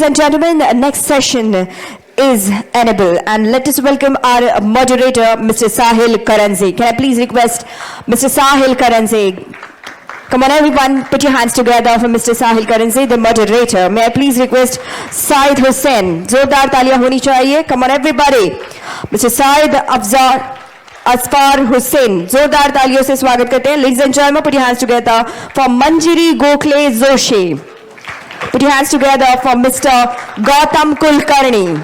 Ladies and gentlemen, the next session is Enable, and let us welcome our moderator, Mr. Sahil Karanje. Can I please request Mr. Sahil Karanje? Come on everyone, put your hands together for Mr. Sahil Karanje, the moderator. May I please request Syed Hussain? Zordar taaliyan honi chahiye. Come on everybody. Mr. Syed Azfar Hussain. Zordar taaliyon se swagat karte hain. Ladies and gentlemen, put your hands together for Manjiri, Gokhale, Joshi. Put your hands together for Mr. Gautam Kulkarni.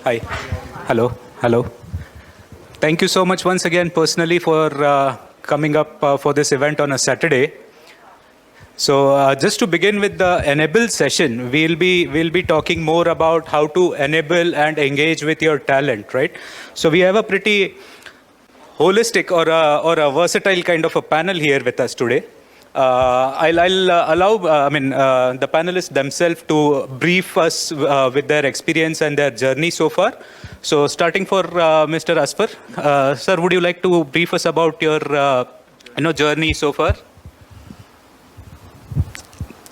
Hi. Hello. Thank you so much once again personally for coming up for this event on a Saturday. So just to begin with the enable session, we'll be talking more about how to enable and engage with your talent, right? So we have a pretty holistic or a versatile kind of a panel here with us today. I'll allow the panelists themselves to brief us with their experience and their journey so far. So starting for Mr. Azfar, sir, would you like to brief us about your journey so far?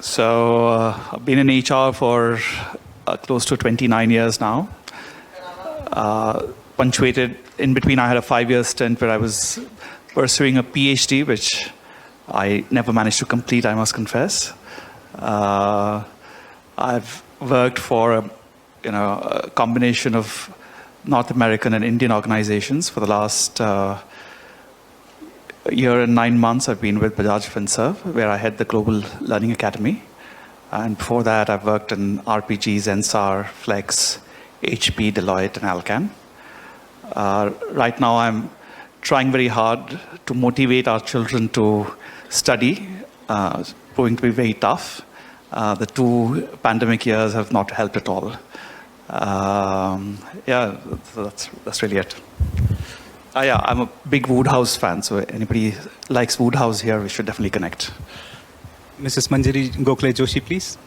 So I've been in HR for close to 29 years now. Punctuated in between, I had a 5-year stint where I was pursuing a PhD, which I never managed to complete, I must confess. I've worked for a combination of North American and Indian organizations for the last year and 9 months. I've been with Bajaj Finserv, where I head the Global Learning Academy. And before that, I've worked in RPGs, NSAR, Flex, HP, Deloitte, and Alcan. Right now, I'm trying very hard to motivate our children to study. It's proving to be very tough. The 2 pandemic years have not helped at all. That's really it. I'm a big Woodhouse fan, so anybody likes Woodhouse here, we should definitely connect. Mrs. Manjiri, Gokhale, Joshi, please.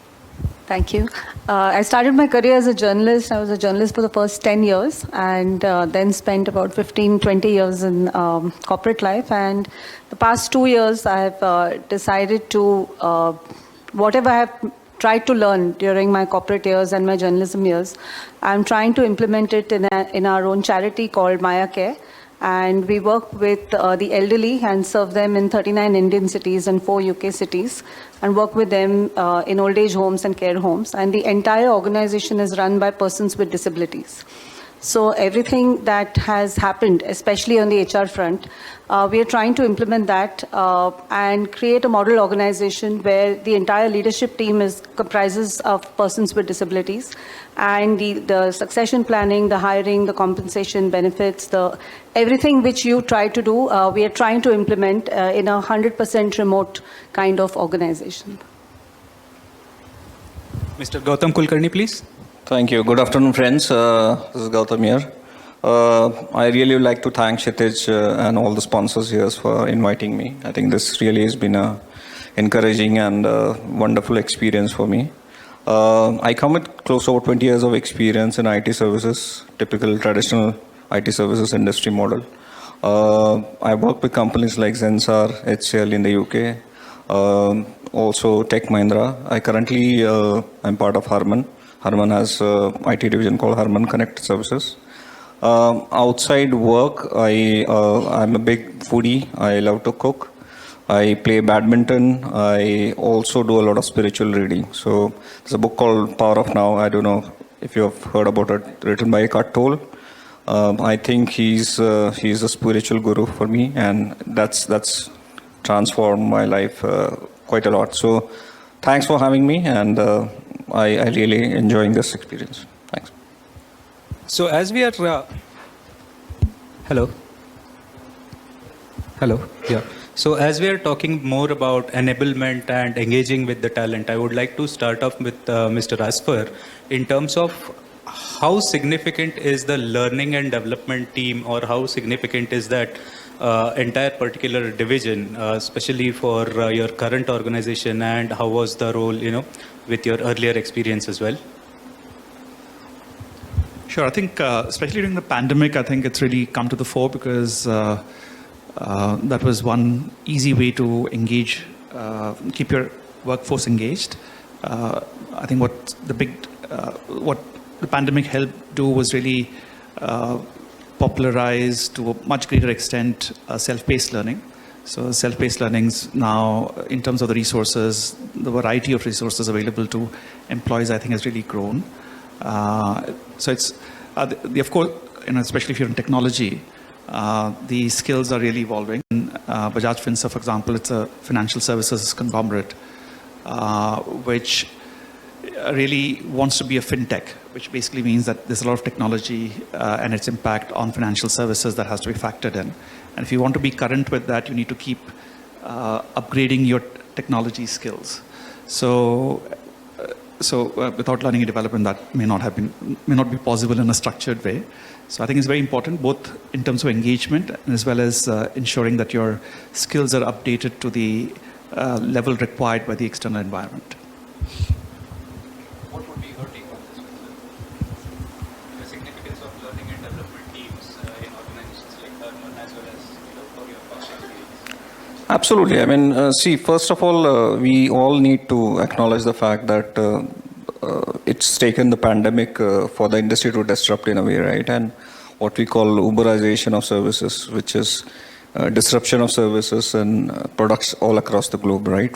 Thank you. I started my career as a journalist. I was a journalist for the first 10 years and then spent about 15-20 years in corporate life. And the past 2 years, I've decided to, whatever I have tried to learn during my corporate years and my journalism years, I'm trying to implement it in our own charity called Maya Care. And we work with the elderly and serve them in 39 Indian cities and 4 UK cities, and work with them in old age homes and care homes. And the entire organization is run by persons with disabilities. So everything that has happened, especially on the HR front, we are trying to implement that and create a model organization where the entire leadership team comprises of persons with disabilities, and the succession planning, the hiring, the compensation, benefits, everything which you try to do, we are trying to implement in a 100% remote kind of organization. Mr. Gautam Kulkarni, please. Thank you. Good afternoon, friends. This is Gautam here. I really would like to thank Kshitij and all the sponsors here for inviting me. I think this really has been a encouraging and wonderful experience for me. I come with close to over 20 years of experience in IT services, typical traditional IT services industry model. I work with companies like Zensar, HCL in the UK, also Tech Mahindra. I currently am part of HARMAN. HARMAN has a IT division called HARMAN Connect Services. Outside work, I'm a big foodie. I love to cook. I play badminton. I also do a lot of spiritual reading. So there's a book called Power of Now. I don't know if you have heard about it, written by Eckhart Tolle. I think he's a spiritual guru for me, and that's transformed my life quite a lot. So thanks for having me, and I really enjoying this experience. Thanks. So as we are, hello, yeah. So as we are talking more about enablement and engaging with the talent, I would like to start off with Mr. Azfar in terms of how significant is the learning and development team, or how significant is that entire particular division, especially for your current organization, and how was the role, with your earlier experience as well? Sure. I think, especially during the pandemic, I think it's really come to the fore because That was one easy way to engage, keep your workforce engaged. I think what the pandemic helped do was really popularize to a much greater extent self-paced learning. So self-paced learnings now, in terms of the resources, the variety of resources available to employees, I think has really grown. So it's, of course, especially if you're in technology, the skills are really evolving. Bajaj Finserv, for example, it's a financial services conglomerate, which really wants to be a fintech, which basically means that there's a lot of technology and its impact on financial services that has to be factored in. And if you want to be current with that, you need to keep upgrading your technology skills. So without learning and development, that may not be possible in a structured way. So I think it's very important, both in terms of engagement as well as ensuring that your skills are updated to the level required by the external environment. What would be your take on this? The significance of learning and development teams in organizations like HARMAN as well as for your past experience? Absolutely. I mean, see, first of all, we all need to acknowledge the fact that it's taken the pandemic for the industry to disrupt in a way, right? And what we call Uberization of services, which is disruption of services and products all across the globe, right?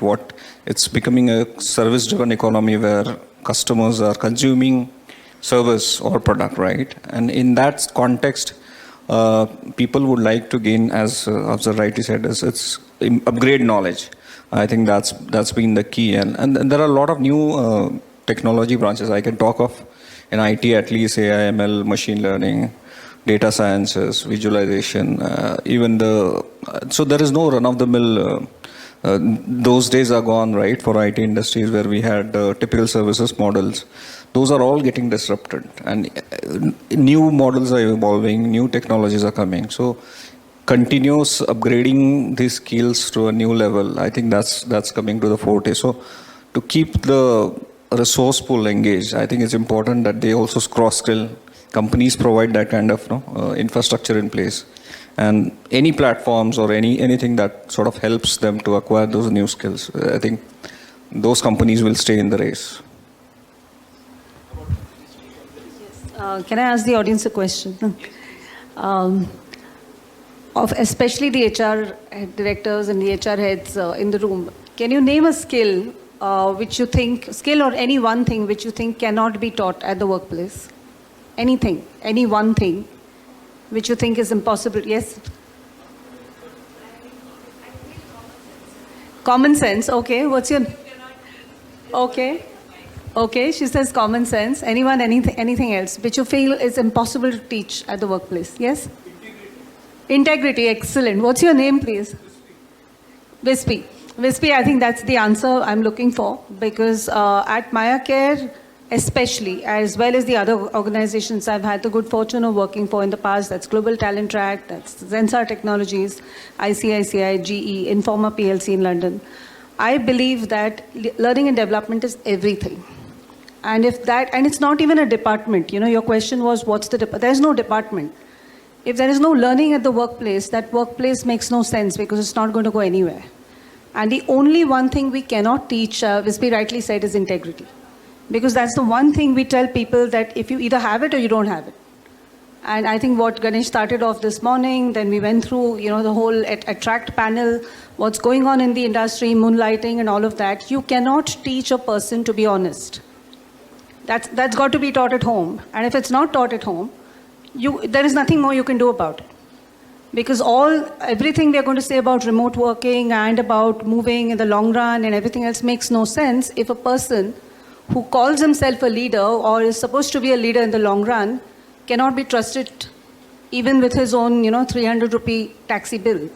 It's becoming a service-driven economy where customers are consuming service or product, right? And in that context, people would like to gain, as Afzal rightly said, it's upgrade knowledge. I think that's been the key. And there are a lot of new technology branches I can talk of in IT, at least AI, ML, machine learning, data sciences, visualization, so there is no run-of-the-mill. Those days are gone, right, for IT industries where we had typical services models. Those are all getting disrupted, and new models are evolving, new technologies are coming. So continuous upgrading these skills to a new level, I think that's coming to the forte. So to keep the resource pool engaged, I think it's important that they also cross-skill. Companies provide that kind of infrastructure in place, and any platforms or anything that sort of helps them to acquire those new skills. I think those companies will stay in the race. Can I ask the audience a question? Of especially the HR directors and the HR heads in the room, can you name a skill which you think, skill or any one thing which you think cannot be taught at the workplace? Anything, any one thing which you think is impossible? Yes? Common sense, okay. What's your... Okay. Okay, she says common sense. Anyone, anything else which you feel is impossible to teach at the workplace? Yes? Integrity, excellent. What's your name, please? Wispy. Wispy, I think that's the answer I'm looking for, because at MayaCare, especially, as well as the other organizations I've had the good fortune of working for in the past, that's Global Talent Track, that's Zensar Technologies, ICICI, GE, Informa PLC in London. I believe that learning and development is everything. And and it's not even a department. You know, your question was, what's the department? There's no department. If there is no learning at the workplace, that workplace makes no sense because it's not going to go anywhere. And the only one thing we cannot teach, Wispy rightly said, is integrity. Because that's the one thing we tell people, that if you either have it or you don't have it. And I think what Ganesh started off this morning, then we went through, you know, the whole attract panel, what's going on in the industry, moonlighting and all of that. You cannot teach a person to be honest. That's got to be taught at home. And if it's not taught at home, there is nothing more you can do about it. Because everything we are going to say about remote working and about moving in the long run and everything else makes no sense if a person who calls himself a leader or is supposed to be a leader in the long run cannot be trusted even with his own, 300 rupee taxi bill.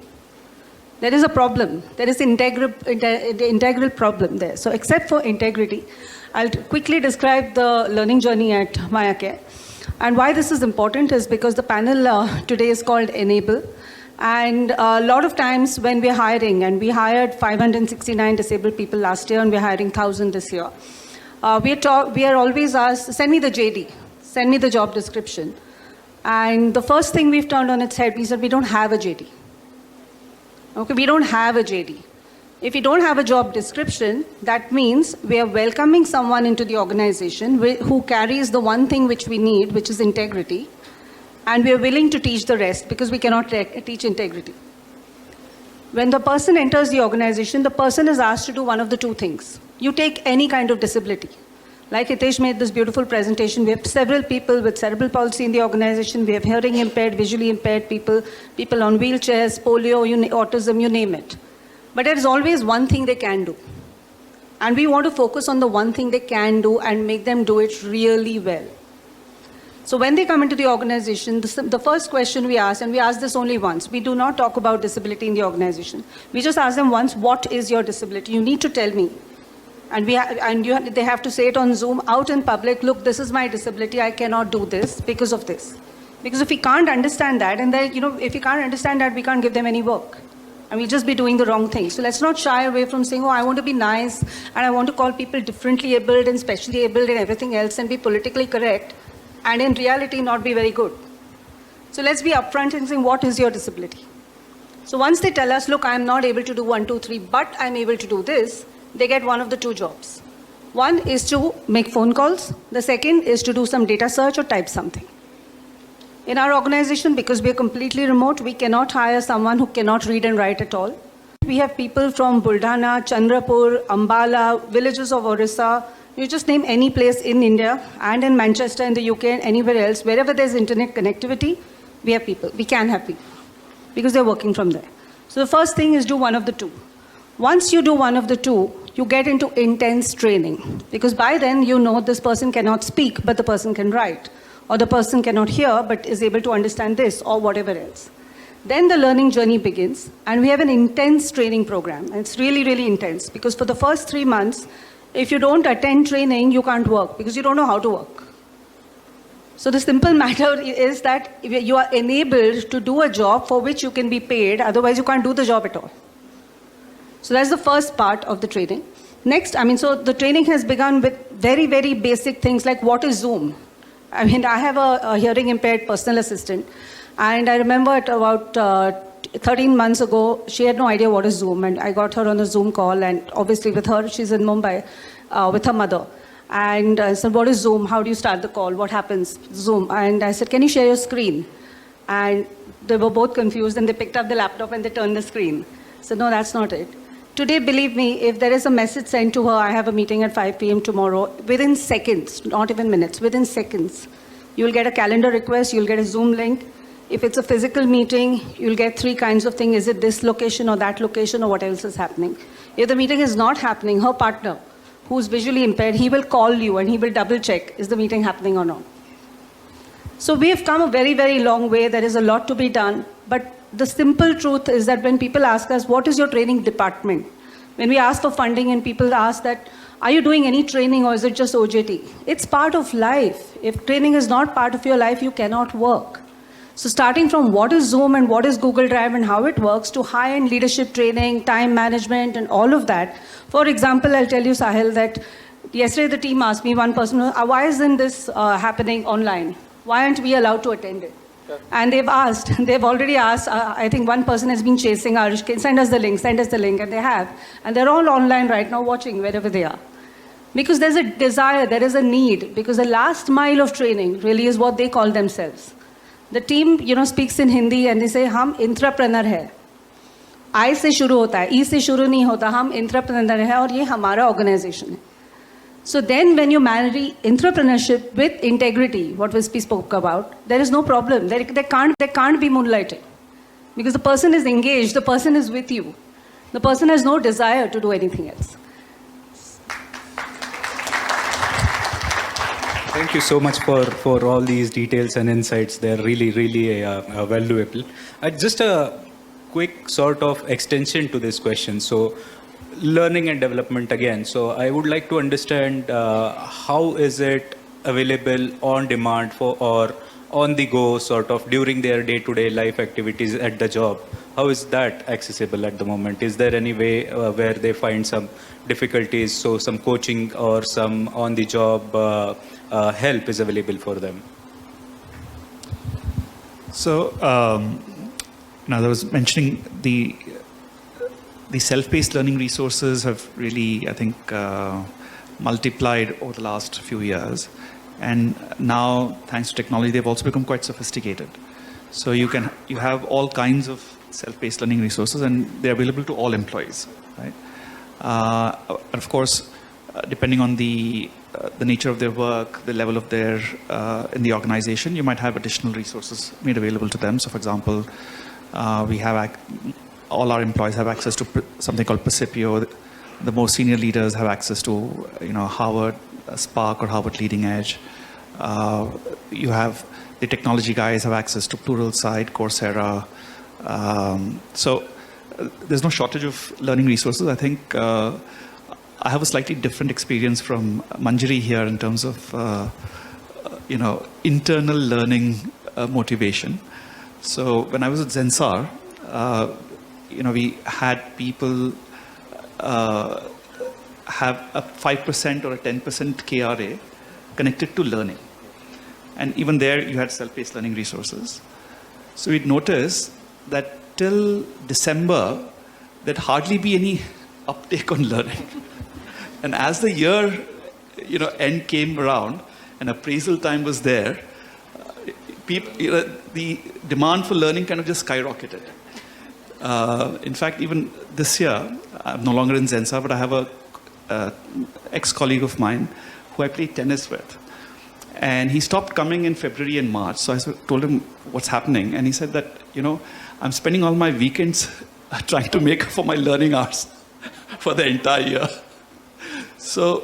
There is a problem. There is an integral problem there. So except for integrity, I'll quickly describe the learning journey at MayaCare. And why this is important is because the panel today is called Enable. And a lot of times when we're hiring, and we hired 569 disabled people last year and we're hiring 1,000 this year, we are always asked, send me the JD, send me the job description. And the first thing we've turned on its head, we said we don't have a JD. Okay, we don't have a JD. If we don't have a job description, that means we are welcoming someone into the organization who carries the one thing which we need, which is integrity, and we are willing to teach the rest because we cannot teach integrity. When the person enters the organization, the person is asked to do one of the two things. You take any kind of disability. Like Hitesh made this beautiful presentation, we have several people with cerebral palsy in the organization, we have hearing impaired, visually impaired people, people on wheelchairs, polio, autism, you name it. But there is always one thing they can do. And we want to focus on the one thing they can do and make them do it really well. So when they come into the organization, the first question we ask, and we ask this only once, we do not talk about disability in the organization. We just ask them once, what is your disability? You need to tell me. And, they have to say it on Zoom, out in public, look, this is my disability, I cannot do this because of this. Because if we can't understand that, and then, if we can't understand that, we can't give them any work. And we'll just be doing the wrong thing. So let's not shy away from saying, oh, I want to be nice, and I want to call people differently abled and specially abled and everything else, and be politically correct, and in reality not be very good. So let's be upfront and saying, what is your disability? So once they tell us, look, I'm not able to do 1, 2, 3, but I'm able to do this, they get one of the two jobs. One is to make phone calls. The second is to do some data search or type something. In our organization, because we are completely remote, we cannot hire someone who cannot read and write at all. We have people from Buldhana, Chandrapur, Ambala, villages of Orissa. You just name any place in India and in Manchester, in the UK, and anywhere else, wherever there's internet connectivity, we have people. We can have people because they're working from there. So the first thing is do one of the two. Once you do one of the two, you get into intense training because by then you know this person cannot speak, but the person can write. Or the person cannot hear, but is able to understand this or whatever else. Then the learning journey begins, and we have an intense training program. And it's really, really intense, because for the first 3 months, if you don't attend training, you can't work, because you don't know how to work. So the simple matter is that you are enabled to do a job for which you can be paid, otherwise you can't do the job at all. So that's the first part of the training. Next, so the training has begun with very, very basic things like what is Zoom? I have a hearing impaired personal assistant, and I remember at about 13 months ago, she had no idea what is Zoom, and I got her on a Zoom call, and obviously with her, she's in Mumbai with her mother. And I said, what is Zoom? How do you start the call? What happens? Zoom. And I said, can you share your screen? And they were both confused, and they picked up the laptop and they turned the screen. I said, no, that's not it. Today, believe me, if there is a message sent to her, I have a meeting at 5 p.m. tomorrow, within seconds, not even minutes, within seconds, you'll get a calendar request, you'll get a Zoom link. If it's a physical meeting, you'll get 3 kinds of things. Is it this location or that location or what else is happening? If the meeting is not happening, her partner, who's visually impaired, he will call you and he will double check, is the meeting happening or not? So we have come a very, very long way. There is a lot to be done. But the simple truth is that when people ask us, what is your training department? When we ask for funding and people ask that, are you doing any training or is it just OJT? It's part of life. If training is not part of your life, you cannot work. So starting from what is Zoom and what is Google Drive and how it works to high-end leadership training, time management and all of that. For example, I'll tell you, Sahil, that yesterday the team asked me, one person, why isn't this happening online? Why aren't we allowed to attend it? And they've already asked, I think one person has been chasing us, send us the link, and they have. And they're all online right now watching wherever they are. Because there's a desire, there is a need, because the last mile of training really is what they call themselves. The team, speaks in Hindi and they say, hum intrapreneur hai. I se shuru hota hai, E se shuru nahi hota, hum intrapreneur hai, aur ye hamara organization hai. So then when you marry entrepreneurship with integrity, what we spoke about, there is no problem. There can't be moonlighting. Because the person is engaged, the person is with you. The person has no desire to do anything else. Thank you so much for all these details and insights. They're really, really valuable. Just a quick sort of extension to this question. So, learning and development again. So I would like to understand how is it available on demand or on the go sort of during their day-to-day life activities at the job? How is that accessible at the moment? Is there any way where they find some difficulties, so some coaching or some on-the-job help is available for them? So, now I was mentioning the the self-paced learning resources have really, I think, multiplied over the last few years. And now, thanks to technology, they've also become quite sophisticated. So you have all kinds of self-paced learning resources, and they're available to all employees, right? Of course, depending on the nature of their work, the level of their in the organization, you might have additional resources made available to them. So, for example, we have all our employees have access to something called Percipio. The more senior leaders have access to, Harvard Spark or Harvard Leading Edge. You have the technology guys have access to Pluralsight, Coursera. So there's no shortage of learning resources. I think I have a slightly different experience from Manjiri here in terms of, internal learning motivation. So when I was at Zensar, we had people have a 5% or a 10% KRA connected to learning. And even there, you had self-paced learning resources. So we'd notice that till December, there'd hardly be any uptake on learning. And as the year, end came around and appraisal time was there, the demand for learning kind of just skyrocketed. In fact, even this year, I'm no longer in Zensar, but I have a ex-colleague of mine who I played tennis with. And he stopped coming in February and March. So I told him what's happening. And he said that, I'm spending all my weekends trying to make up for my learning hours for the entire year. So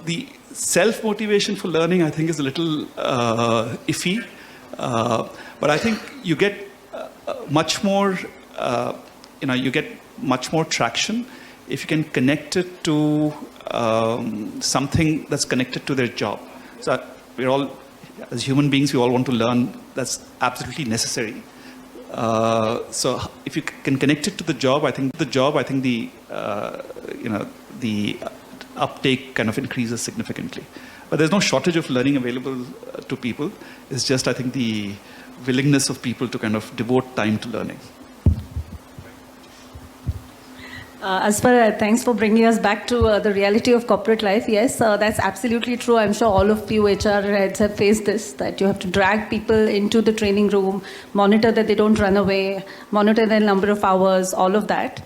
the self-motivation for learning, I think, is a little iffy. But I think you get much more, you get much more traction if you can connect it to something that's connected to their job. So we're all, as human beings, we all want to learn. That's absolutely necessary. So if you can connect it to the job, I think the uptake kind of increases significantly. But there's no shortage of learning available to people. It's just, I think, the willingness of people to kind of devote time to learning. Azfar, thanks for bringing us back to the reality of corporate life. Yes, that's absolutely true. I'm sure all of you HR heads have faced this, that you have to drag people into the training room, monitor that they don't run away, monitor their number of hours, all of that.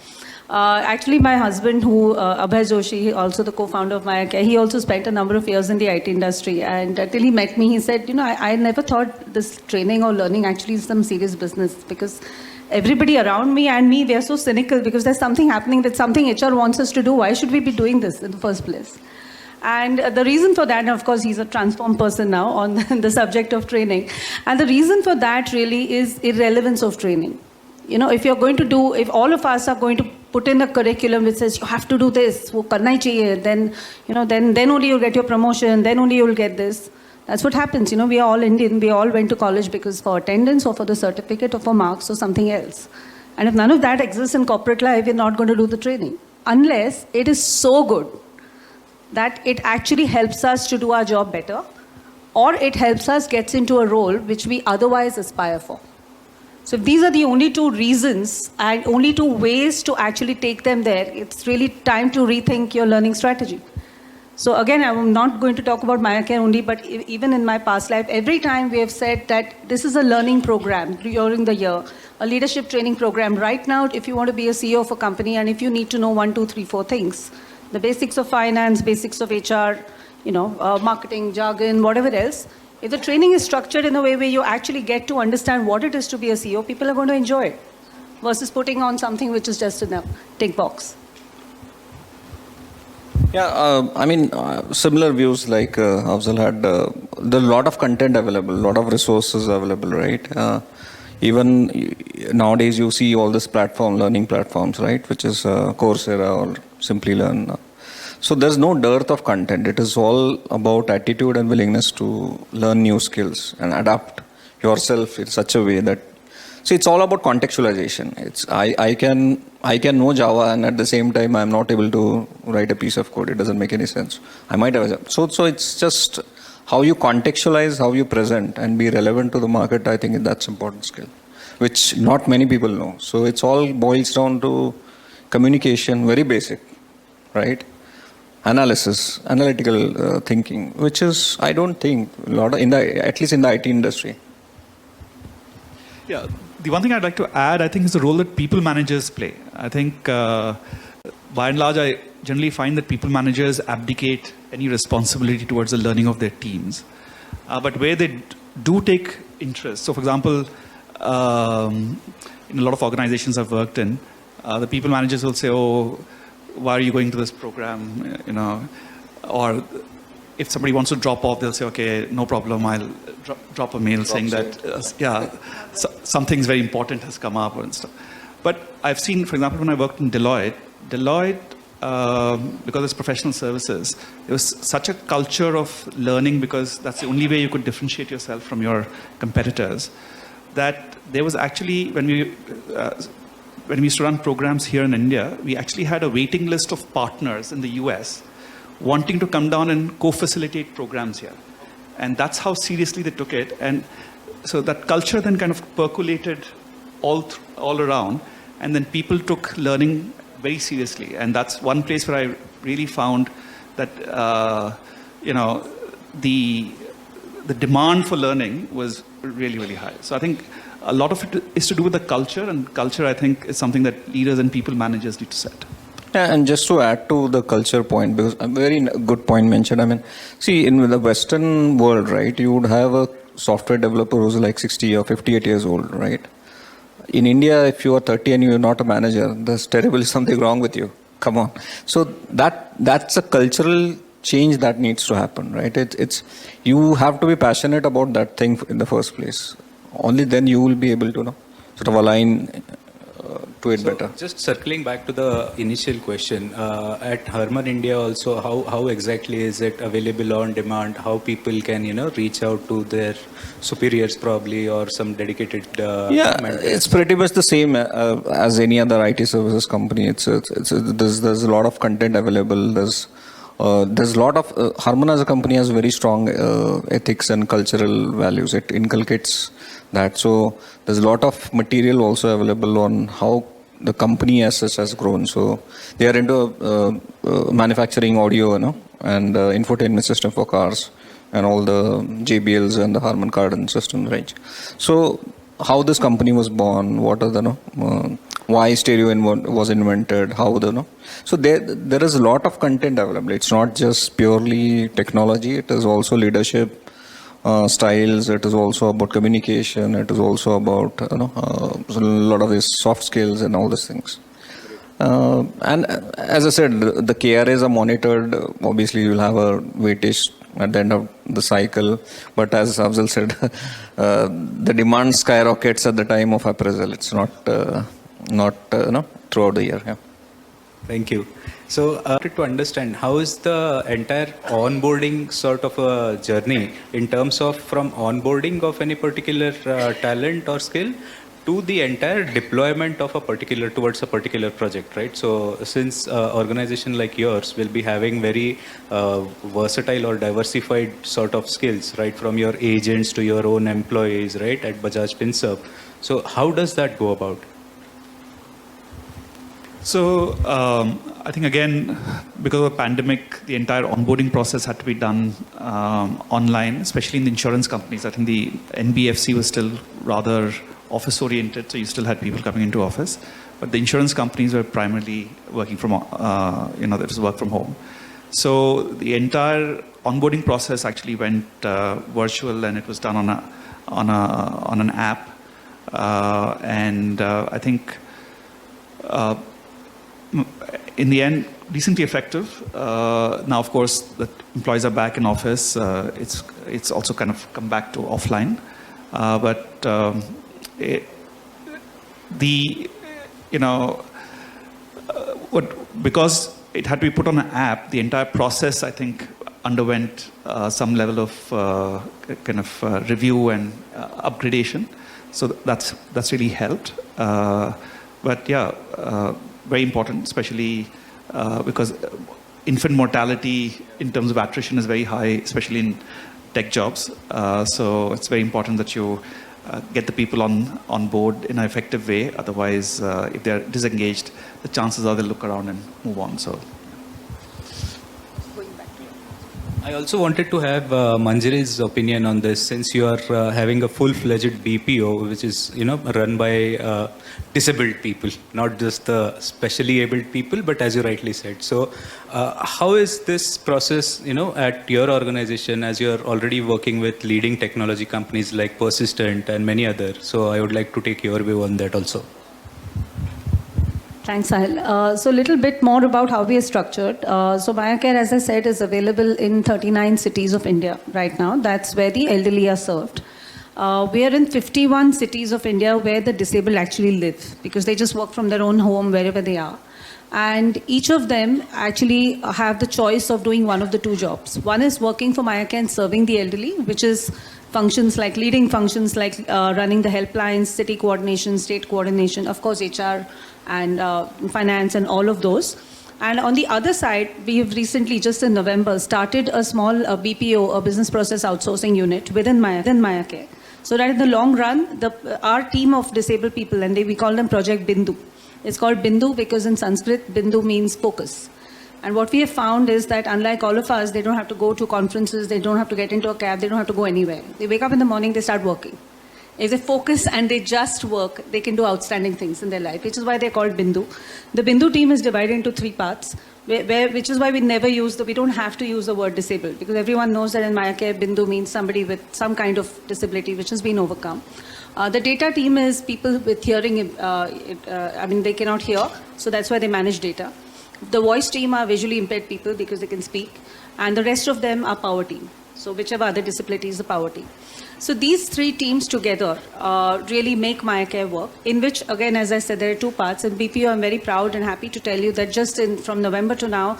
Actually, my husband, Abhay Joshi, also the co-founder of MyAcare, he also spent a number of years in the IT industry. And till he met me, he said, I never thought this training or learning actually is some serious business, because everybody around me and me, they are so cynical because there's something happening, that's something HR wants us to do. Why should we be doing this in the first place? And the reason for that, and of course, he's a transformed person now on the subject of training. And the reason for that really is irrelevance of training. If all of us are going to put in a curriculum which says you have to do this, wo karna hi chahiye, then only you'll get your promotion, then only you'll get this. That's what happens. We are all Indian. We all went to college because for attendance or for the certificate or for marks or something else. And if none of that exists in corporate life, we're not going to do the training. Unless it is so good that it actually helps us to do our job better, or it helps us get into a role which we otherwise aspire for. So if these are the only two reasons and only two ways to actually take them there, it's really time to rethink your learning strategy. So again, I'm not going to talk about MyAcare only, but even in my past life, every time we have said that this is a learning program during the year, a leadership training program. Right now, if you want to be a CEO of a company and if you need to know 1, 2, 3, 4 things, the basics of finance, basics of HR, marketing, jargon, whatever else, if the training is structured in a way where you actually get to understand what it is to be a CEO, people are going to enjoy it versus putting on something which is just a tick box. Yeah, similar views like Afzal had. There's a lot of content available, a lot of resources available, right? Even nowadays you see all this learning platforms, right? Which is Coursera or Simply Learn. So there's no dearth of content. It is all about attitude and willingness to learn new skills and adapt yourself in such a way that. So it's all about contextualization. I can know Java and at the same time I'm not able to write a piece of code. It doesn't make any sense. I might have so it's just how you contextualize, how you present and be relevant to the market. I think that's important skill, which not many people know. So it's all boils down to communication, very basic, right? Analysis, analytical thinking, which is, I don't think, at least in the IT industry. Yeah, the one thing I'd like to add, I think, is the role that people managers play. I think, by and large, I generally find that people managers abdicate any responsibility towards the learning of their teams. But where they do take interest, so for example, in a lot of organizations I've worked in, the people managers will say, oh, why are you going to this program, or if somebody wants to drop off, they'll say, okay, no problem, I'll drop a mail saying that, something's very important has come up and stuff. But I've seen, for example, when I worked in Deloitte, because it's professional services, there was such a culture of learning because that's the only way you could differentiate yourself from your competitors, that there was actually, when we used to run programs here in India, we actually had a waiting list of partners in the US wanting to come down and co-facilitate programs here. And that's how seriously they took it. And so that culture then kind of percolated all around. And then people took learning very seriously. And that's one place where I really found that, the demand for learning was really, really high. So I think a lot of it is to do with the culture, and culture, I think, is something that leaders and people managers need to set. Yeah, and just to add to the culture point, because a very good point mentioned. I mean, see, in the Western world, right, you would have a software developer who's like 60 or 58 years old, right? In India, if you are 30 and you're not a manager, there's terribly something wrong with you. Come on. So that's a cultural change that needs to happen, right? It's you have to be passionate about that thing in the first place. Only then you will be able to sort of align to it better. Just circling back to the initial question, at HARMAN India also, how exactly is it available on demand? How people can, reach out to their superiors probably, or some dedicated mentors? It's pretty much the same as any other IT services company. There's a lot of content available. There's a lot of HARMAN as a company has very strong ethics and cultural values. It inculcates that. So there's a lot of material also available on how the company as such has grown. So they are into manufacturing audio, and infotainment system for cars, and all the JBLs and the HARMAN card and system range. So how this company was born, what are the why stereo was invented, so there is a lot of content available. It's not just purely technology, it is also leadership styles, it is also about communication, it is also about a lot of these soft skills and all these things. And as I said, the KRAs are monitored. Obviously, you'll have a weightage at the end of the cycle. But as Afzal said, the demand skyrockets at the time of appraisal. It's not throughout the year. Yeah. Thank you. So I wanted to understand, how is the entire onboarding sort of a journey in terms of from onboarding of any particular talent or skill to the entire deployment of towards a particular project, right? So since organization like yours will be having very versatile or diversified sort of skills, right? From your agents to your own employees, right? At Bajaj Finserv. So how does that go about? So I think, again, because of the pandemic, the entire onboarding process had to be done online, especially in the insurance companies. I think the NBFC was still rather office-oriented, so you still had people coming into office. But the insurance companies were primarily working from, there was work from home. So the entire onboarding process actually went virtual, and it was done on an app. And I think in the end, decently effective. Now, of course, the employees are back in office. It's also kind of come back to offline. Because it had to be put on an app, the entire process, I think, underwent some level of review and upgradation. So that's really helped. But yeah, very important, especially because infant mortality in terms of attrition is very high, especially in tech jobs. So it's very important that you get the people on board in an effective way. Otherwise, if they're disengaged, the chances are they'll look around and move on. So. I also wanted to have Manjiri's opinion on this, since you are having a full-fledged BPO, which is run by disabled people, not just the specially abled people, but as you rightly said. So, how is this process, at your organization, as you are already working with leading technology companies like Persistent and many others? So, I would like to take your view on that also. Thanks, Sahil. So a little bit more about how we are structured. So MayaCare, as I said, is available in 39 cities of India right now. That's where the elderly are served. We are in 51 cities of India where the disabled actually live, because they just work from their own home wherever they are. And each of them actually have the choice of doing one of the two jobs. One is working for MayaCare and serving the elderly, which is functions like leading functions like running the helplines, city coordination, state coordination, of course HR and finance and all of those. And on the other side, we have recently, just in November, started a small BPO, a business process outsourcing unit within MayaCare. So that in the long run, our team of disabled people, and we call them Project Bindu. It's called Bindu because in Sanskrit, Bindu means focus. And what we have found is that unlike all of us, they don't have to go to conferences, they don't have to get into a cab, they don't have to go anywhere. They wake up in the morning, they start working. If they focus and they just work, they can do outstanding things in their life, which is why they're called Bindu. The Bindu team is divided into 3 parts, which is why we never use we don't have to use the word disabled, because everyone knows that in MayaCare, Bindu means somebody with some kind of disability which has been overcome. The data team is people with hearing, they cannot hear, so that's why they manage data. The voice team are visually impaired people because they can speak, and the rest of them are power team. So whichever other disability is the power team. So these 3 teams together really make MayaCare work, in which, again, as I said, there are 2 parts. In BPO, I'm very proud and happy to tell you that just from November to now,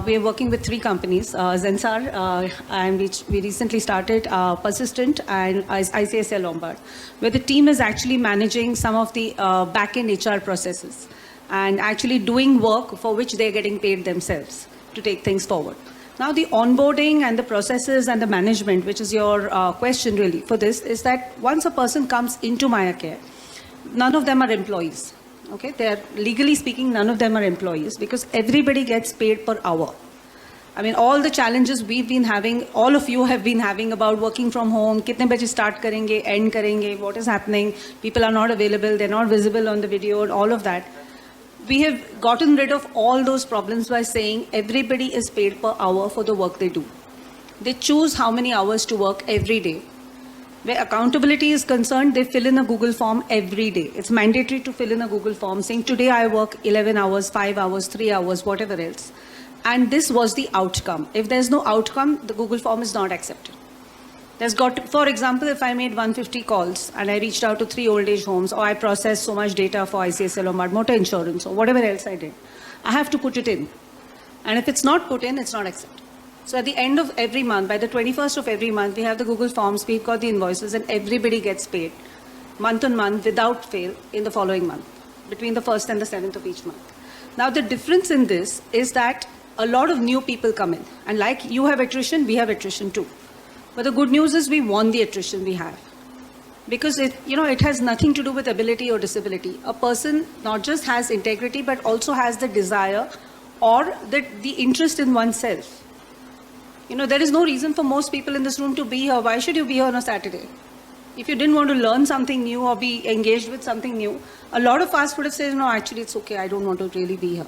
we are working with 3 companies, Zensar, and we recently started Persistent and ICICI Lombard, where the team is actually managing some of the back-end HR processes and actually doing work for which they're getting paid themselves to take things forward. Now, the onboarding and the processes and the management, which is your question really for this, is that once a person comes into MayaCare, none of them are employees. Okay, they are legally speaking, none of them are employees, because everybody gets paid per hour. I mean, all the challenges we've been having, all of you have been having about working from home, kitne baje start karenge, end karenge, what is happening, people are not available, they're not visible on the video, and all of that. We have gotten rid of all those problems by saying everybody is paid per hour for the work they do. They choose how many hours to work every day. Where accountability is concerned, they fill in a Google form every day. It's mandatory to fill in a Google form saying, today I work 11 hours, 5 hours, 3 hours, whatever else. And this was the outcome. If there's no outcome, the Google form is not accepted. For example, if I made 150 calls and I reached out to 3 old age homes, or I processed so much data for ICICI Lombard motor insurance, or whatever else I did, I have to put it in. And if it's not put in, it's not accepted. So at the end of every month, by the 21st of every month, we have the Google Forms, we've got the invoices, and everybody gets paid month on month without fail in the following month, between the 1st and the 7th of each month. Now, the difference in this is that a lot of new people come in. And like you have attrition, we have attrition too. But the good news is we want the attrition we have. Because it has nothing to do with ability or disability. A person not just has integrity, but also has the desire or the interest in oneself. There is no reason for most people in this room to be here. Why should you be here on a Saturday? If you didn't want to learn something new or be engaged with something new, a lot of us would have said, no, actually it's okay, I don't want to really be here.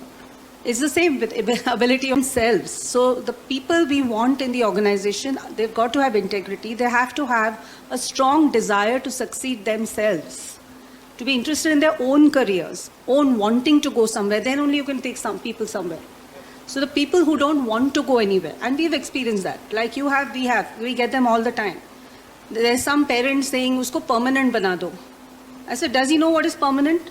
It's the same with ability of themselves. So the people we want in the organization, they've got to have integrity. They have to have a strong desire to succeed themselves, to be interested in their own careers, own wanting to go somewhere. Then only you can take some people somewhere. So the people who don't want to go anywhere, and we've experienced that, like you have, we get them all the time. There's some parents saying, usko permanent bana do. I said, does he know what is permanent?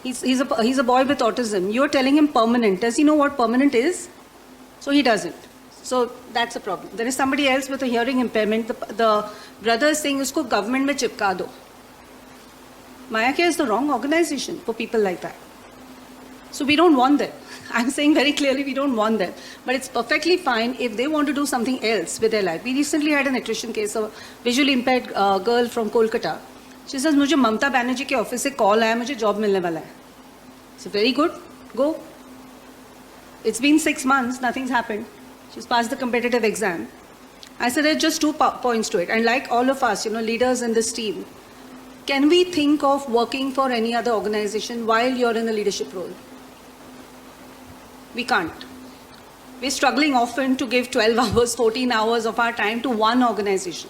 He's a boy with autism. You're telling him permanent. Does he know what permanent is? So he doesn't. So that's a problem. There is somebody else with a hearing impairment. The brother is saying, usko government mein chipka do. MayaCare is the wrong organization for people like that. So we don't want them. I'm saying very clearly we don't want them. But it's perfectly fine if they want to do something else with their life. We recently had an attrition case of a visually impaired girl from Kolkata. She says, मुझे ममता बनर्जी के office से call आया, मुझे job मिलने वाला है. So very good, go. It's been 6 months, nothing's happened. She's passed the competitive exam. I said there's just 2 points to it. And like all of us, leaders in this team, can we think of working for any other organization while you're in a leadership role? We can't. We're struggling often to give 12 hours, 14 hours of our time to one organization.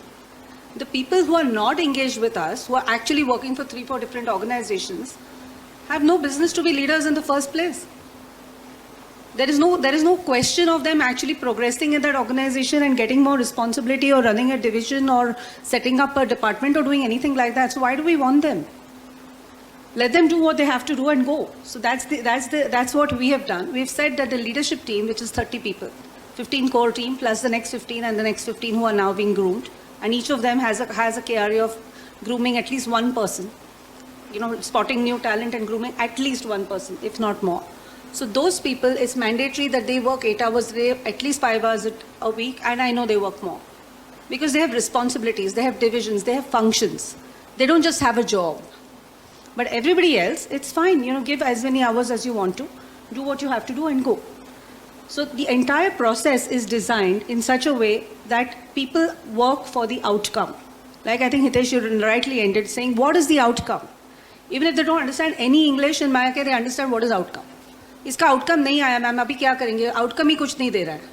The people who are not engaged with us, who are actually working for 3-4 different organizations, have no business to be leaders in the first place. There is no question of them actually progressing in that organization and getting more responsibility or running a division or setting up a department or doing anything like that. So why do we want them? Let them do what they have to do and go. So that's what we have done. We've said that the leadership team, which is 30 people, 15 core team plus the next 15 and the next 15 who are now being groomed, and each of them has a KRA of grooming at least one person. Spotting new talent and grooming at least one person, if not more. So those people, it's mandatory that they work 8 hours a day, at least 5 hours a week, and I know they work more. Because they have responsibilities, they have divisions, they have functions. They don't just have a job. But everybody else, it's fine, give as many hours as you want to, do what you have to do and go. So the entire process is designed in such a way that people work for the outcome. Like I think Hitesh, you rightly ended saying, what is the outcome? Even if they don't understand any English in Maya, they understand what is outcome. Iska outcome nahi aaya, ma'am, abhi kya karenge? Outcome hi kuch nahi de raha hai.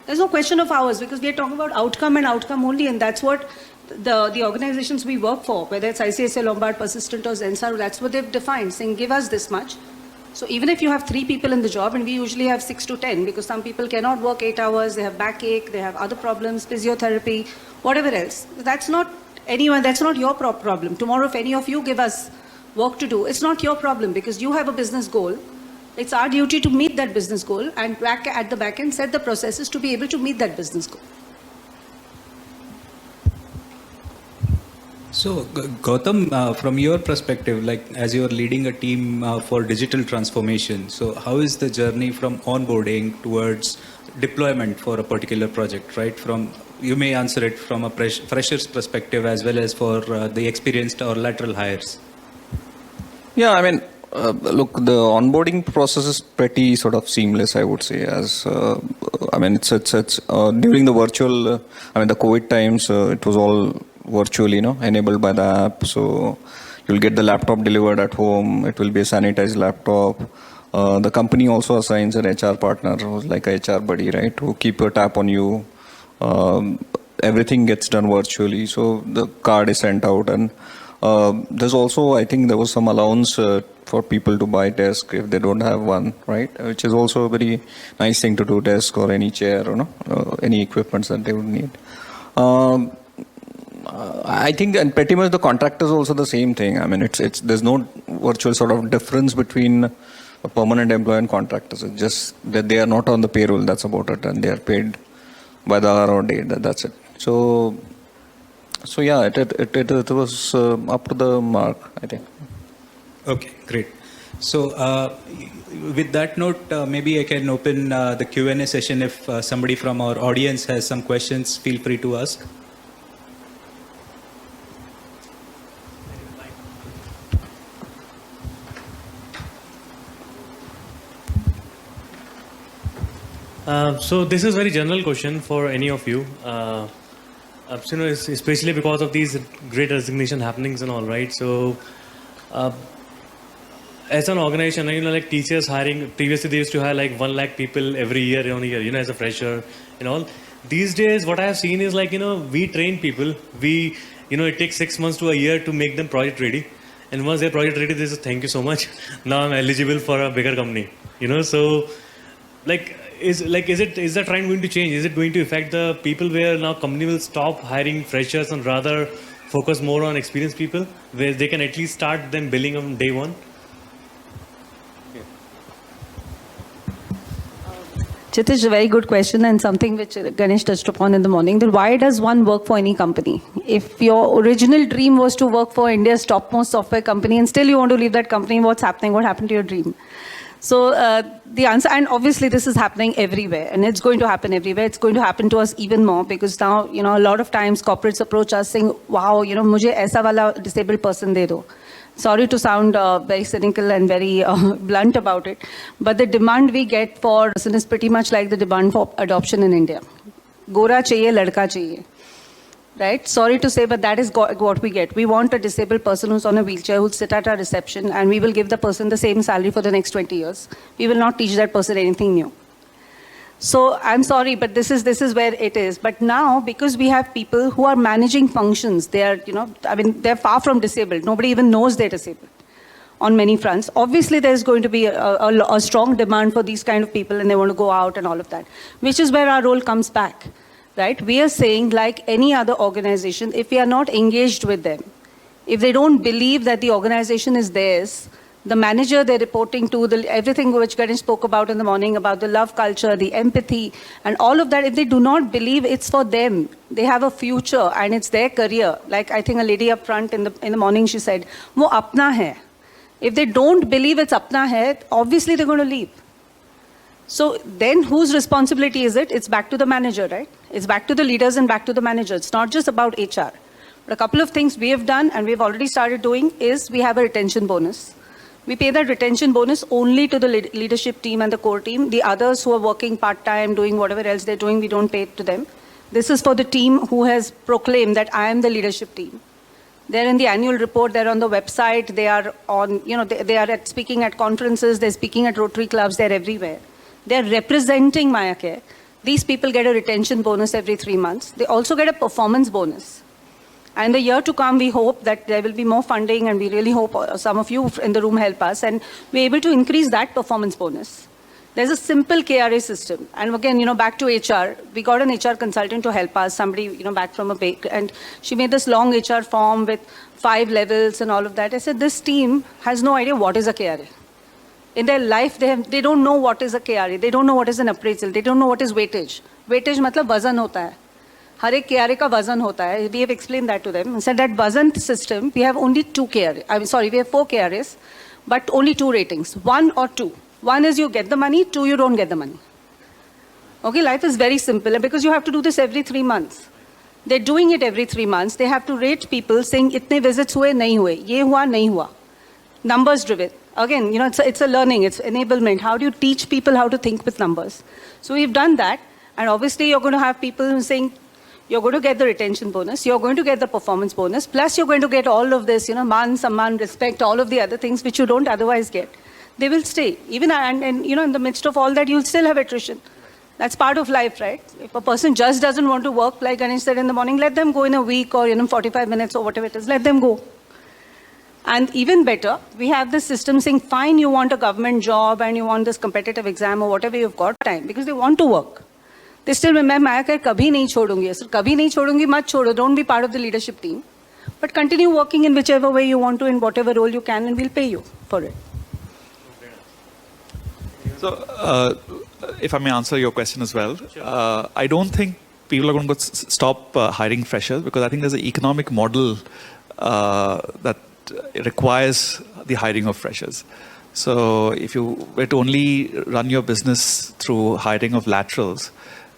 There's no question of ours because we are talking about outcome and outcome only, and that's what the organizations we work for, whether it's ICSA, Lombard, Persistent or Zensar, that's what they've defined, saying give us this much. So even if you have 3 people in the job, and we usually have 6 to 10, because some people cannot work 8 hours, they have backache, they have other problems, physiotherapy, whatever else. That's not your problem. Tomorrow if any of you give us work to do, it's not your problem because you have a business goal. It's our duty to meet that business goal and at the back end set the processes to be able to meet that business goal. So, Gautam, from your perspective, like as you're leading a team for digital transformation, so how is the journey from onboarding towards deployment for a particular project, right? You may answer it from a fresher's perspective as well as for the experienced or lateral hires. Yeah, I mean, look, the onboarding process is pretty sort of seamless, I would say. It's during the virtual, the COVID times, it was all virtually, enabled by the app. So you'll get the laptop delivered at home. It will be a sanitized laptop. The company also assigns an HR partner who's like a HR buddy, right? Who keep a tap on you. Everything gets done virtually. So the card is sent out, and there's also, I think there was some allowance for people to buy desk if they don't have one, right? Which is also a very nice thing to do, desk or any chair or any equipments that they would need. I think, and pretty much the contract is also the same thing. I mean, there's no virtual sort of difference between a permanent employee and contractors. It's just that they are not on the payroll. That's about it, and they are paid by the hour or day. That's it. So yeah, it was up to the mark, I think. Okay, great. So with that note, maybe I can open the Q&A session. If somebody from our audience has some questions, feel free to ask. So this is a very general question for any of you. Especially because of these great resignation happenings and all, right? So as an organization, like teachers hiring, previously they used to hire like 1 lakh people every year on a year, as a fresher and all. These days, what I have seen is like, we train people. It takes 6 months to a year to make them project ready. And once they're project ready, they say, thank you so much. Now I'm eligible for a bigger company, so like, is the trend going to change? Is it going to affect the people where now company will stop hiring freshers and rather focus more on experienced people where they can at least start them billing on day one? Chitish, is a very good question and something which Ganesh touched upon in the morning. That why does one work for any company? If your original dream was to work for India's topmost software company and still you want to leave that company, what's happening? What happened to your dream? So the answer, and obviously this is happening everywhere, and it's going to happen everywhere. It's going to happen to us even more because now, a lot of times corporates approach us saying, wow, mujhe aisa wala disabled person de do. Sorry to sound very cynical and very blunt about it, but the demand we get for person is pretty much like the demand for adoption in India. Gora chahiye, ladka chahiye. Right? Sorry to say, but that is what we get. We want a disabled person who's on a wheelchair who'll sit at our reception, and we will give the person the same salary for the next 20 years. We will not teach that person anything new. So I'm sorry, but this is where it is. But now, because we have people who are managing functions, they are, they're far from disabled. Nobody even knows they're disabled on many fronts. Obviously, there's going to be a strong demand for these kind of people, and they want to go out and all of that, which is where our role comes back. Right? We are saying, like any other organization, if we are not engaged with them, if they don't believe that the organization is theirs, the manager they're reporting to, everything which Ganesh spoke about in the morning, about the love culture, the empathy, and all of that, if they do not believe it's for them, they have a future and it's their career. Like I think a lady up front in the morning, she said, wo apna hai. If they don't believe it's apna hai, obviously they're going to leave. So then whose responsibility is it? It's back to the manager, right? It's back to the leaders and back to the manager. It's not just about HR. But a couple of things we have done and we've already started doing is we have a retention bonus. We pay that retention bonus only to the leadership team and the core team. The others who are working part-time, doing whatever else they're doing, we don't pay it to them. This is for the team who has proclaimed that I am the leadership team. They're in the annual report, they're on the website, they are on, they are speaking at conferences, they're speaking at Rotary clubs, they're everywhere. They're representing Maya Care. These people get a retention bonus every 3 months. They also get a performance bonus. And the year to come, we hope that there will be more funding, and we really hope some of you in the room help us, and we're able to increase that performance bonus. There's a simple KRA system. And again, back to HR, we got an HR consultant to help us, somebody, back from a bank, and she made this long HR form with 5 levels and all of that. I said, this team has no idea what is a KRA. In their life, they don't know what is a KRA. They don't know what is an appraisal. They don't know what is weightage. Weightage मतलब वजन होता है. हर एक KRA का वजन होता है. We have explained that to them. So that वजन system, we have only 2 KRA. We have 4 KRAs, but only 2 ratings. 1 or 2. 1 is you get the money. 2 you don't get the money. Okay, life is very simple, and because you have to do this every 3 months. They're doing it every 3 months. They have to rate people saying इतने visits हुए नहीं हुए. ये हुआ नहीं हुआ. Numbers driven. Again, it's a learning, it's enablement. How do you teach people how to think with numbers? So we've done that. And obviously, you're going to have people saying, you're going to get the retention bonus, you're going to get the performance bonus, plus you're going to get all of this, man, samman, respect, all of the other things which you don't otherwise get. They will stay. Even, and in the midst of all that, you'll still have attrition. That's part of life, right? If a person just doesn't want to work, like Ganesh said in the morning, let them go in a week or 45 minutes or whatever it is, let them go. And even better, we have this system saying, fine, you want a government job and you want this competitive exam or whatever you've got time, because they want to work. They still remember, Maya Care kabhi nahi chodungi. So kabhi nahi chodungi, mat chodo. Don't be part of the leadership team. But continue working in whichever way you want to, in whatever role you can, and we'll pay you for it. So, if I may answer your question as well, I don't think people are going to stop hiring freshers, because I think there's an economic model that requires the hiring of freshers. So if you were to only run your business through hiring of laterals,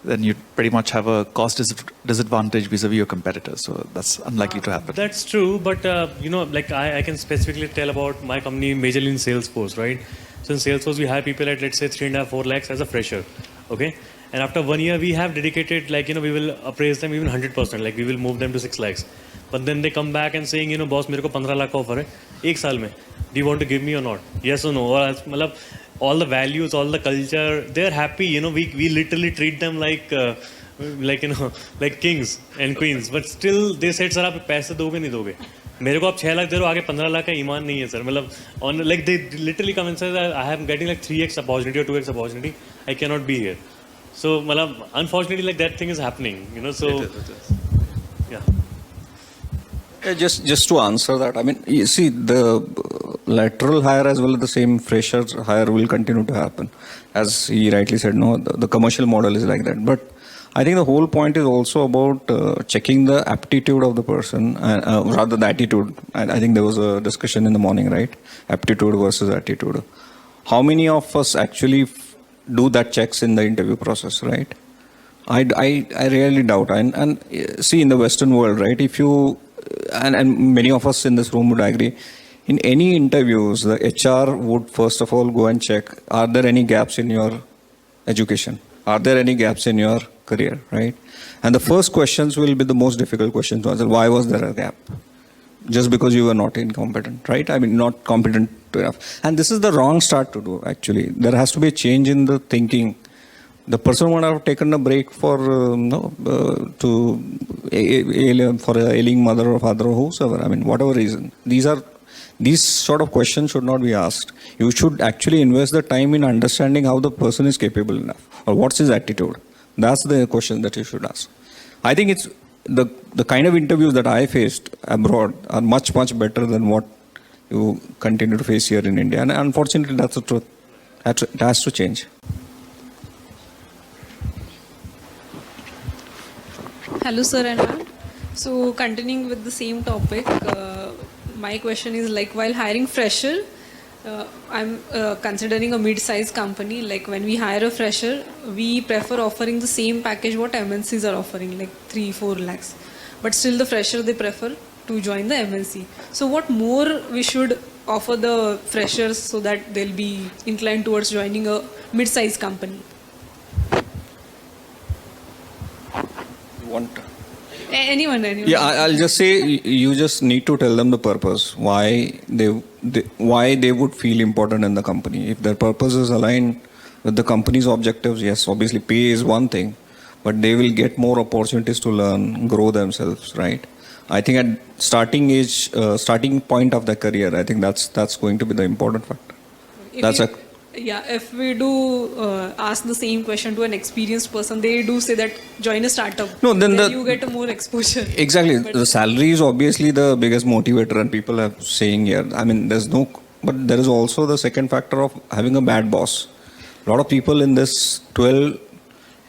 then you pretty much have a cost disadvantage vis-a-vis your competitors. So that's unlikely to happen. That's true, but like I can specifically tell about my company majorly in Salesforce, right? So in Salesforce, we hire people at, let's say, 3.5-4 lakhs as a fresher, okay? And after 1 year, we have dedicated, we will appraise them even 100%, we will move them to 6 lakhs. But then they come back and saying, boss, मेरे को 15 लाख का offer है, 1 साल में. Do you want to give me or not? Yes or no? Or all the values, all the culture, they're happy. We literally treat them like kings and queens. But still, they said, sir, आप पैसे दोगे नहीं दोगे. मेरे को आप 6 लाख दे रहे हो, आगे 15 लाख का ईमान नहीं है sir. They literally come and say that I am getting 3x opportunity or 2x opportunity. I cannot be here. So, unfortunately, that thing is happening. So, it is. Yeah. Just to answer that, you see, the lateral hire as well as the same fresher hire will continue to happen. As he rightly said, no, the commercial model is like that. But I think the whole point is also about checking the aptitude of the person, rather the attitude. And I think there was a discussion in the morning, right? Aptitude versus attitude. How many of us actually do that checks in the interview process, right? I really doubt. And see, in the Western world, right, if you, and many of us in this room would agree, in any interviews, the HR would first of all go and check, are there any gaps in your education? Are there any gaps in your career, right? And the first questions will be the most difficult questions to answer. Why was there a gap? Just because you were not incompetent, right? I mean, not competent enough. And this is the wrong start to do, actually. There has to be a change in the thinking. The person would have taken a break for for a ailing mother or father or whosoever. I mean, whatever reason. These sort of questions should not be asked. You should actually invest the time in understanding how the person is capable enough or what's his attitude. That's the question that you should ask. I think it's the kind of interviews that I faced abroad are much, much better than what you continue to face here in India. And unfortunately, that's the truth. It has to change. Hello, sir and ma'am. So, continuing with the same topic, my question is like while hiring fresher, I'm considering a mid-sized company. Like when we hire a fresher, we prefer offering the same package what MNCs are offering, like 3-4 lakhs. But still, the fresher they prefer to join the MNC. So, what more we should offer the freshers so that they'll be inclined towards joining a mid-sized company? Anyone. Yeah, I'll just say you just need to tell them the purpose, why they would feel important in the company. If their purpose is aligned with the company's objectives, yes, obviously pay is one thing, but they will get more opportunities to learn, grow themselves, right? I think at starting point of their career, I think that's going to be the important factor. If we do ask the same question to an experienced person, they do say that join a startup. No, then you get a more exposure. Exactly. The salary is obviously the biggest motivator, and people are saying here. I mean, but there is also the second factor of having a bad boss. A lot of people in this 12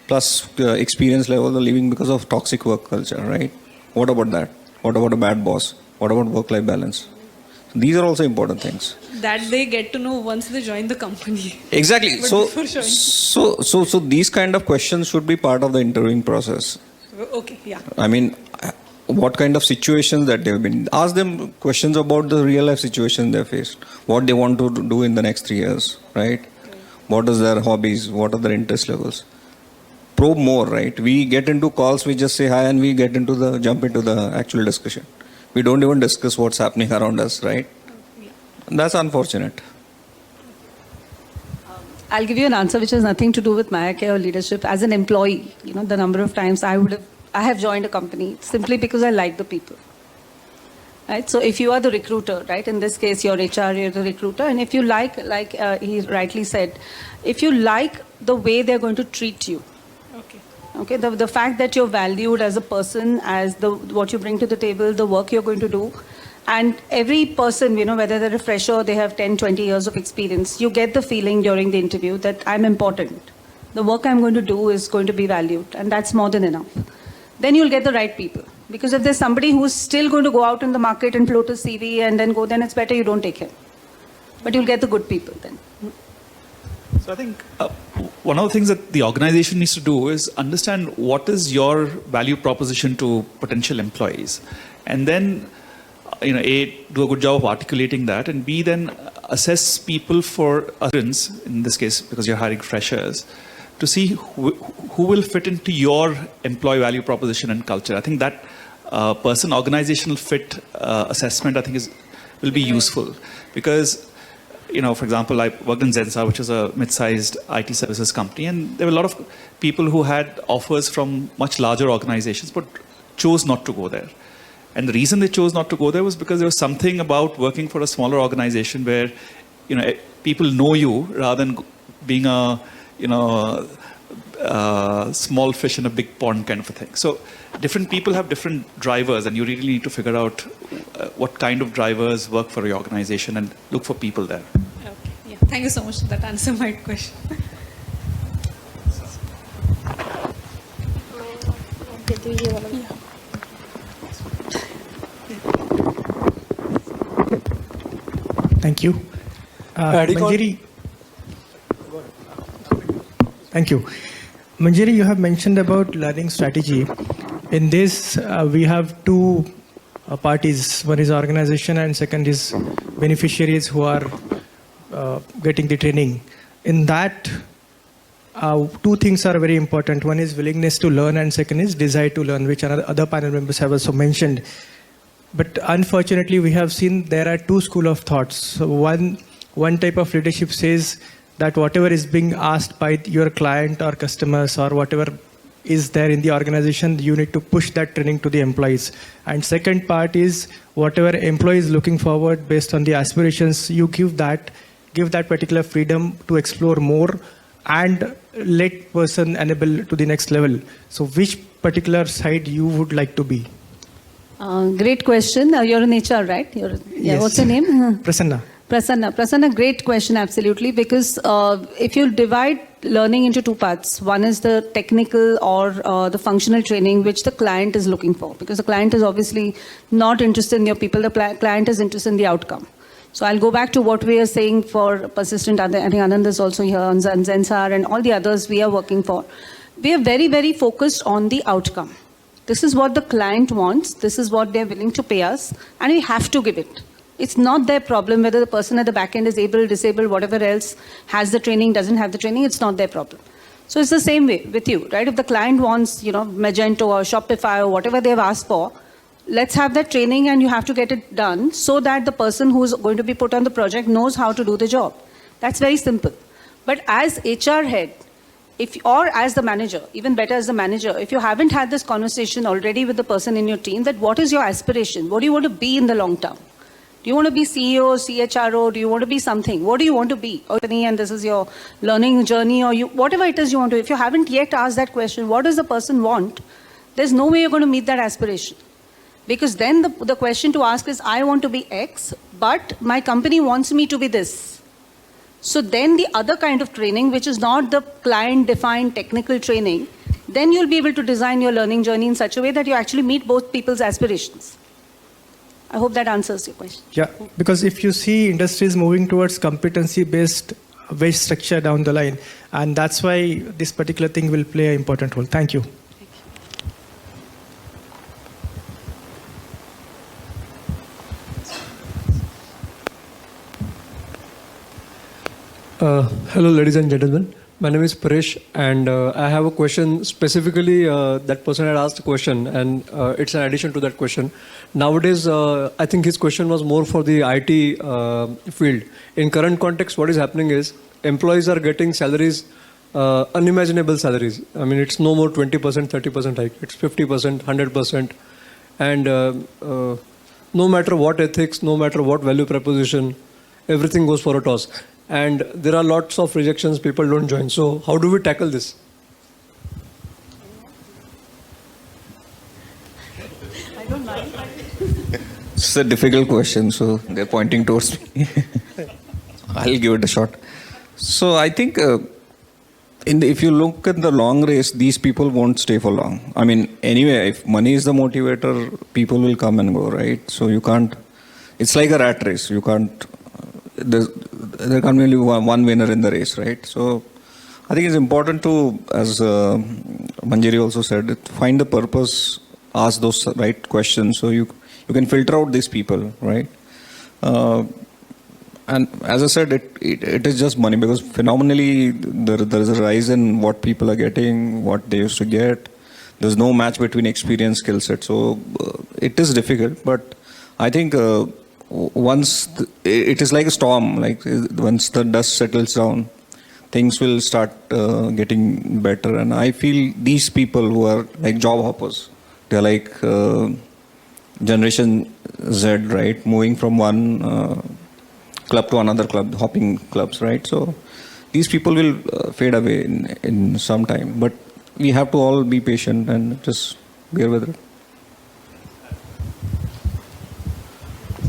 plus experience level are leaving because of toxic work culture, right? What about that? What about a bad boss? What about work-life balance? These are also important things. That they get to know once they join the company. Exactly. So these kind of questions should be part of the interviewing process. Okay, yeah. I mean, what kind of situations that they've been. Ask them questions about the real life situation they faced. What they want to do in the next 3 years, right? What is their hobbies? What are their interest levels? Probe more, right? We get into calls, we just say hi and we jump into the actual discussion. We don't even discuss what's happening around us, right? That's unfortunate. I'll give you an answer which has nothing to do with Mayake or leadership. As an employee, the number of times I have joined a company simply because I like the people. Right? So if you are the recruiter, right? In this case, you're HR, you're the recruiter, and if you like he rightly said, if you like the way they're going to treat you. Okay, the fact that you're valued as a person, as what you bring to the table, the work you're going to do, and every person, whether they're a fresher or they have 10, 20 years of experience, you get the feeling during the interview that I'm important. The work I'm going to do is going to be valued, and that's more than enough. Then you'll get the right people. Because if there's somebody who's still going to go out in the market and float a CV and then then it's better you don't take him. But you'll get the good people then. So I think one of the things that the organization needs to do is understand what is your value proposition to potential employees, and then A, do a good job of articulating that, and B, then assess people for assurance, in this case because you're hiring freshers, to see who will fit into your employee value proposition and culture. I think that organizational fit assessment, I think will be useful, because for example, I worked in Zensa, which is a mid-sized IT services company, and there were a lot of people who had offers from much larger organizations but chose not to go there. And the reason they chose not to go there was because there was something about working for a smaller organization where people know you rather than being small fish in a big pond kind of a thing. So different people have different drivers, and you really need to figure out what kind of drivers work for your organization and look for people there. Okay. Yeah. Thank you so much. That answered my question. Thank you. Manjiri. Thank you. Manjiri, you have mentioned about learning strategy. In this, we have two parties. One is organization and second is beneficiaries who are getting the training. In that, two things are very important. One is willingness to learn and second is desire to learn, which other panel members have also mentioned. But unfortunately, we have seen there are two schools of thoughts. So one type of leadership says that whatever is being asked by your client or customers or whatever is there in the organization, you need to push that training to the employees. And second part is whatever employee is looking forward based on the aspirations, you give that particular freedom to explore more and let person enable to the next level. So which particular side you would like to be? Great question. You're in HR, right? Yes. What's your name? Prasanna. Prasanna, great question, absolutely. Because if you divide learning into two parts, one is the technical or the functional training which the client is looking for. Because the client is obviously not interested in your people, the client is interested in the outcome. So I'll go back to what we are saying for persistent. I think Anand is also here, and Zensar and all the others we are working for. We are very, very focused on the outcome. This is what the client wants. This is what they're willing to pay us. And we have to give it. It's not their problem whether the person at the back end is able, disabled, whatever else, has the training, doesn't have the training. It's not their problem. So it's the same way with you, right? If the client wants, Magento or Shopify or whatever they've asked for, let's have that training and you have to get it done so that the person who's going to be put on the project knows how to do the job. That's very simple. But as HR head, or as the manager, even better as the manager, if you haven't had this conversation already with the person in your team, that what is your aspiration? What do you want to be in the long term? Do you want to be CEO, CHRO? Do you want to be something? What do you want to be? And this is your learning journey or whatever it is you want to. If you haven't yet asked that question, what does the person want? There's no way you're going to meet that aspiration. Because then the question to ask is, I want to be X, but my company wants me to be this. So then the other kind of training, which is not the client-defined technical training, then you'll be able to design your learning journey in such a way that you actually meet both people's aspirations. I hope that answers your question. Yeah, because if you see industries moving towards competency-based wage structure down the line, and that's why this particular thing will play an important role. Thank you. Hello, ladies and gentlemen. My name is Paresh, and I have a question specifically. That person had asked a question, and it's an addition to that question. Nowadays, I think his question was more for the IT field. In current context, what is happening is employees are getting salaries, unimaginable salaries. I mean, it's no more 20%, 30% hike. It's 50%, 100%. And no matter what ethics, no matter what value proposition, everything goes for a toss. And there are lots of rejections, people don't join. So how do we tackle this? I don't mind. It's a difficult question, so they're pointing towards me. I'll give it a shot. So I think if you look at the long race, these people won't stay for long. I mean, anyway, if money is the motivator, people will come and go, right? So you can't, it's like a rat race. You can't, there can't be only one winner in the race, right? So I think it's important to, as Manjiri also said, find the purpose, ask those right questions so you can filter out these people, right? And as I said, it is just money because phenomenally there is a rise in what people are getting, what they used to get. There's no match between experience, skill set. So it is difficult, but I think once it is like a storm, like once the dust settles down, things will start getting better. And I feel these people who are like job hoppers, they're like Generation Z, right? Moving from one club to another club, hopping clubs, right? So these people will fade away in some time. But we have to all be patient and just bear with it.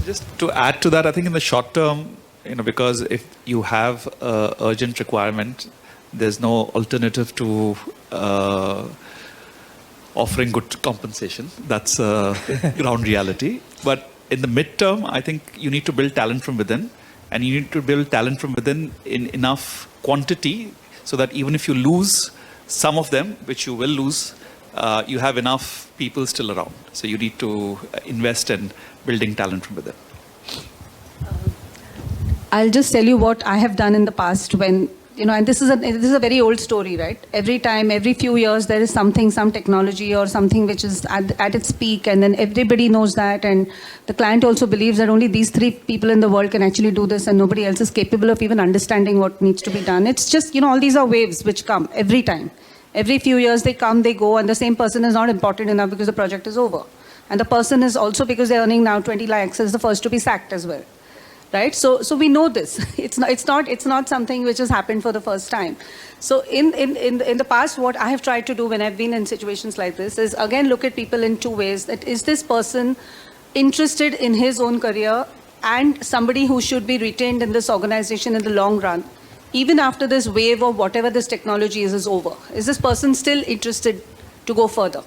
Just to add to that, I think in the short term, because if you have an urgent requirement, there's no alternative to offering good compensation. That's ground reality. But in the midterm, I think you need to build talent from within, and you need to build talent from within in enough quantity so that even if you lose some of them, which you will lose, you have enough people still around. So you need to invest in building talent from within. I'll just tell you what I have done in the past when, and this is a very old story, right? Every time, every few years, there is something, some technology or something which is at its peak, and then everybody knows that, and the client also believes that only these 3 people in the world can actually do this, and nobody else is capable of even understanding what needs to be done. It's just, all these are waves which come every time. Every few years they come, they go, and the same person is not important enough because the project is over. And the person is also, because they're earning now 20 lakhs, is the first to be sacked as well. Right? So we know this. It's not something which has happened for the first time. So in the past, what I have tried to do when I've been in situations like this is, again, look at people in 2 ways. That is this person interested in his own career and somebody who should be retained in this organization in the long run, even after this wave of whatever this technology is over? Is this person still interested to go further?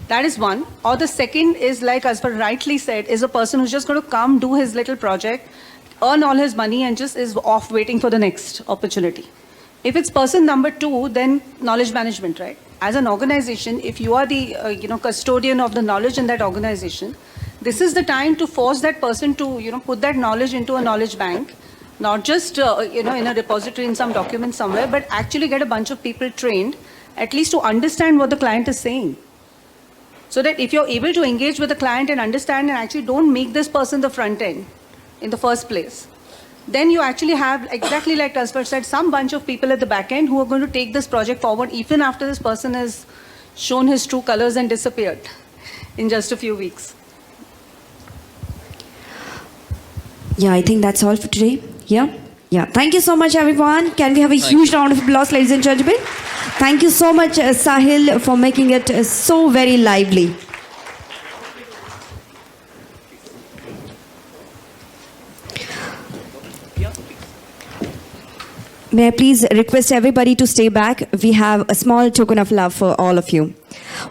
That is one. Or the second is, like Azfar rightly said, is a person who's just going to come, do his little project, earn all his money, and just is off waiting for the next opportunity. If it's person number 2, then knowledge management, right? As an organization, if you are the custodian of the knowledge in that organization, this is the time to force that person to put that knowledge into a knowledge bank, not just in a repository in some document somewhere, but actually get a bunch of people trained, at least to understand what the client is saying. So that if you're able to engage with the client and understand and actually don't make this person the front end in the first place, then you actually have, exactly like Azfar said, some bunch of people at the back end who are going to take this project forward even after this person has shown his true colors and disappeared in just a few weeks. Yeah, I think that's all for today. Yeah. Thank you so much, everyone. Can we have a huge round of applause, ladies and gentlemen? Thank you so much, Sahil, for making it so very lively. May I please request everybody to stay back? We have a small token of love for all of you.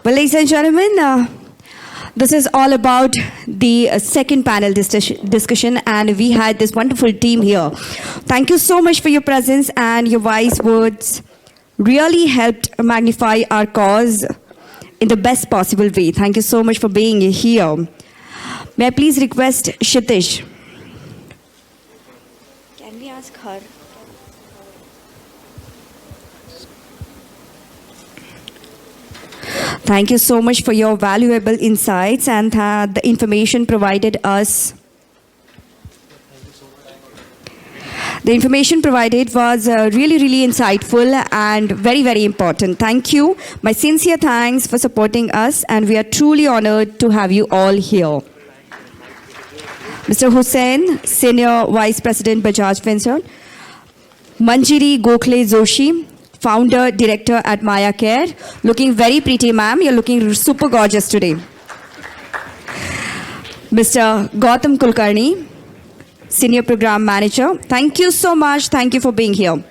Well, ladies and gentlemen, this is all about the second panel discussion, and we had this wonderful team here. Thank you so much for your presence, and your wise words really helped magnify our cause in the best possible way. Thank you so much for being here. May I please request Kshitiz? Can we ask her? Thank you so much for your valuable insights and the information provided us. The information provided was really insightful and very important. Thank you. My sincere thanks for supporting us, and we are truly honored to have you all here. Mr. Hussain, Senior Vice President, Bajaj Finserv. Manjiri Gokhale Joshi, Founder, Director at Maya Care. Looking very pretty, ma'am. You're looking super gorgeous today. Mr. Gautam Kulkarni, Senior Program Manager. Thank you so much. Thank you for being here.